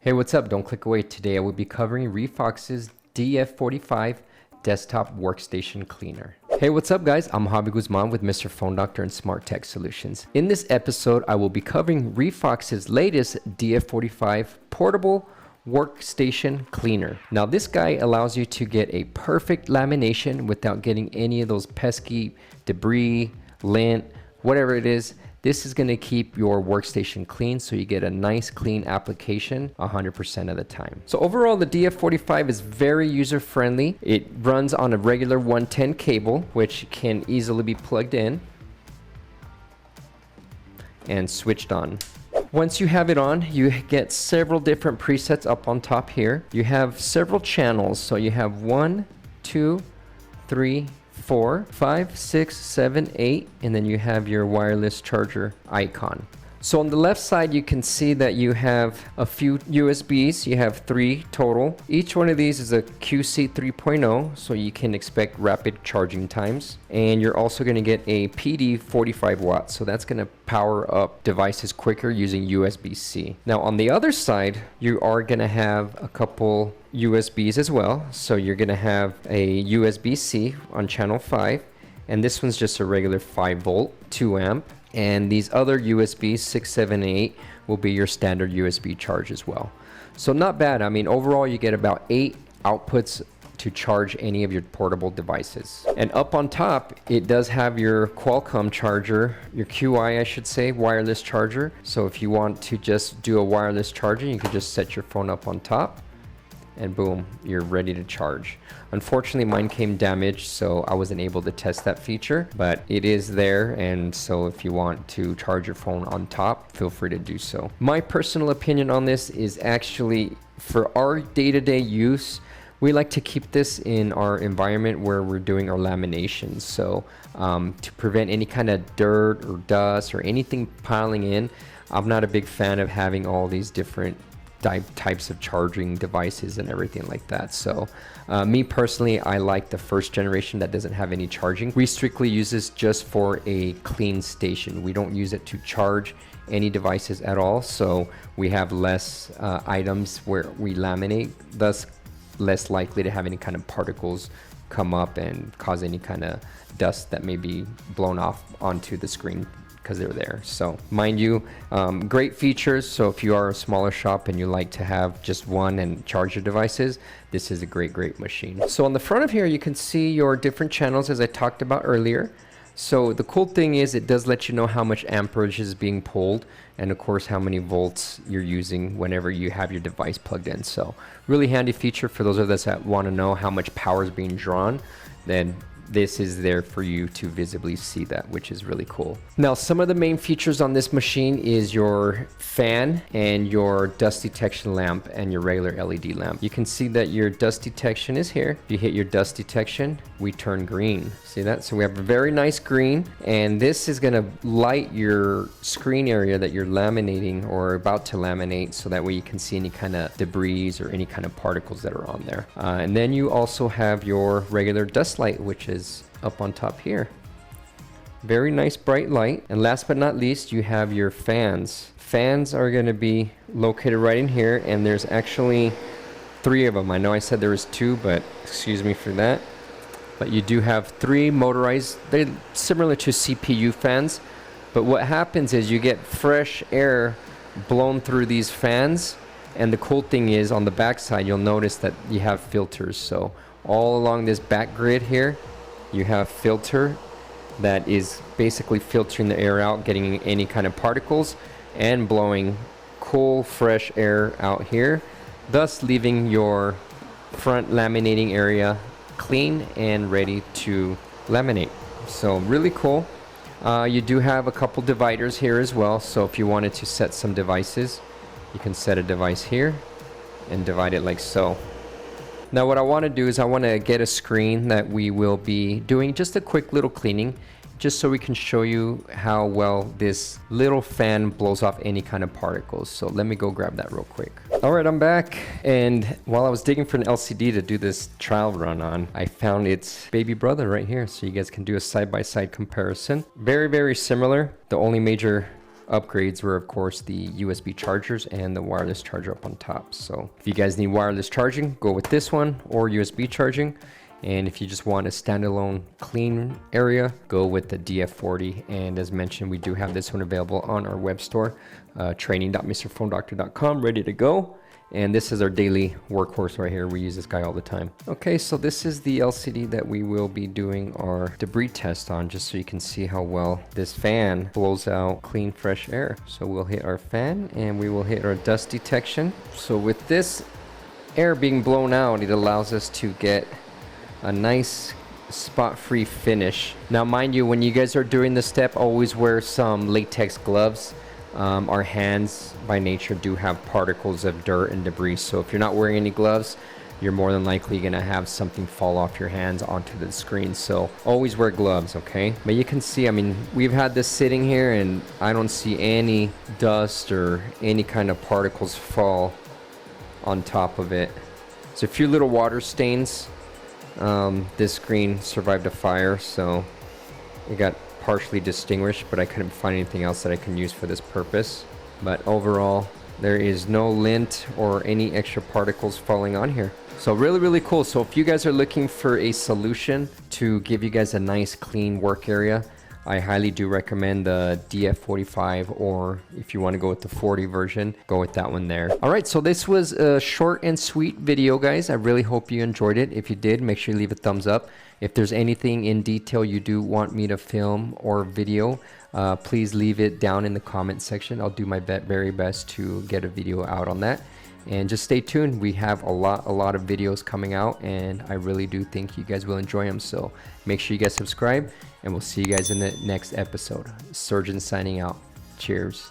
Hey, what's up? Don't click away. Today I will be covering Refox's DF45 desktop workstation cleaner. Hey, what's up guys? I'm Javi Guzman with Mr. Phone Doctor and Smart Tech Solutions. In this episode, I will be covering Refox's latest DF45 portable workstation cleaner. Now this guy allows you to get a perfect lamination without getting any of those pesky debris, lint, whatever it is. This is going to keep your workstation clean so you get a nice clean application 100% of the time. So overall, the DF45 is very user friendly. It runs on a regular 110 cable, which can easily be plugged in and switched on. Once you have it on, you get several different presets up on top here. You have several channels. So you have 1, 2, 3, 4, 5, 6, 7, 8, and then you have your wireless charger icon. So on the left side, you can see that you have a few USBs. You have 3 total. Each one of these is a QC 3.0, so you can expect rapid charging times. And you're also going to get a PD 45 watts, so that's going to power up devices quicker using USB-C. Now on the other side, you are going to have a couple USBs as well. So you're going to have a USB-C on channel 5, and this one's just a regular 5 volt, 2 amp. And these other USBs, 6, 7, 8, will be your standard USB charge as well. So not bad. I mean, overall, you get about 8 outputs to charge any of your portable devices. And up on top, it does have your Qualcomm charger, your QI, I should say, wireless charger. So if you want to just do a wireless charging, you can just set your phone up on top, and boom, you're ready to charge. Unfortunately, mine came damaged, so I wasn't able to test that feature, but it is there, and so if you want to charge your phone on top, feel free to do so. My personal opinion on this is actually, for our day-to-day use, we like to keep this in our environment where we're doing our laminations. So to prevent any kind of dirt or dust or anything piling in, I'm not a big fan of having all these different types of charging devices and everything like that. So me personally, I like the first generation that doesn't have any charging. We strictly use this just for a clean station. We don't use it to charge any devices at all. So we have less items where we laminate, thus less likely to have any kind of particles come up and cause any kind of dust that may be blown off onto the screen because they're there. So mind you, great features. So if you are a smaller shop and you like to have just one and charge your devices, this is a great machine. So on the front of here, you can see your different channels as I talked about earlier. So the cool thing is it does let you know how much amperage is being pulled, and of course how many volts you're using whenever you have your device plugged in. So really handy feature for those of us that want to know how much power is being drawn. Then this is there for you to visibly see that, which is really cool. Now, some of the main features on this machine is your fan and your dust detection lamp and your regular LED lamp. You can see that your dust detection is here. If you hit your dust detection, we turn green. See that? So we have a very nice green, and this is gonna light your screen area that you're laminating or about to laminate, so that way you can see any kind of debris or any kind of particles that are on there. And then you also have your regular dust light, which is up on top here. Very nice bright light. And last but not least, you have your fans. Fans are going to be located right in here, and there's actually 3 of them. I know I said there was 2, but excuse me for that. But you do have 3 motorized. They're similar to CPU fans, but what happens is you get fresh air blown through these fans. And the cool thing is, on the back side, you'll notice that you have filters. So all along this back grid here, you have filter that is basically filtering the air out, getting any kind of particles, and blowing cool, fresh air out here, thus leaving your front laminating area clean and ready to laminate. So really cool. You do have a couple dividers here as well. So if you wanted to set some devices, you can set a device here and divide it like so. Now what I want to do is I want to get a screen that we will be doing just a quick little cleaning, just so we can show you how well this little fan blows off any kind of particles. So let me go grab that real quick. All right, I'm back. And while I was digging for an LCD to do this trial run on, I found its baby brother right here. So you guys can do a side-by-side comparison. Very similar. The only major upgrades were of course the USB chargers and the wireless charger up on top. So if you guys need wireless charging, go with this one, or USB charging. And if you just want a standalone clean area, go with the DF40. And as mentioned, we do have this one available on our web store, training.mrphonedoctor.com, ready to go. And this is our daily workhorse right here. We use this guy all the time. Okay, so this is the LCD that we will be doing our debris test on, just so you can see how well this fan blows out clean, fresh air. So we'll hit our fan and we will hit our dust detection. So with this air being blown out, it allows us to get a nice spot-free finish. Now mind you, when you guys are doing this step, always wear some latex gloves. Our hands by nature do have particles of dirt and debris, so if you're not wearing any gloves, you're more than likely gonna have something fall off your hands onto the screen. So always wear gloves, okay? But you can see, I mean, we've had this sitting here and I don't see any dust or any kind of particles fall on top of it. So a few little water stains. This screen survived a fire, so it got partially distinguished, but I couldn't find anything else that I can use for this purpose. But overall, there is no lint or any extra particles falling on here. So really cool. So if you guys are looking for a solution to give you guys a nice clean work area, I highly do recommend the DF45, or if you want to go with the 40 version, go with that one there. All right, so this was a short and sweet video, guys. I really hope you enjoyed it. If you did, make sure you leave a thumbs up. If there's anything in detail you do want me to film or video, please leave it down in the comment section. I'll do my very best to get a video out on that. And just stay tuned. We have a lot of videos coming out, and I really do think you guys will enjoy them. So make sure you guys subscribe, and we'll see you guys in the next episode. Surgeon signing out. Cheers.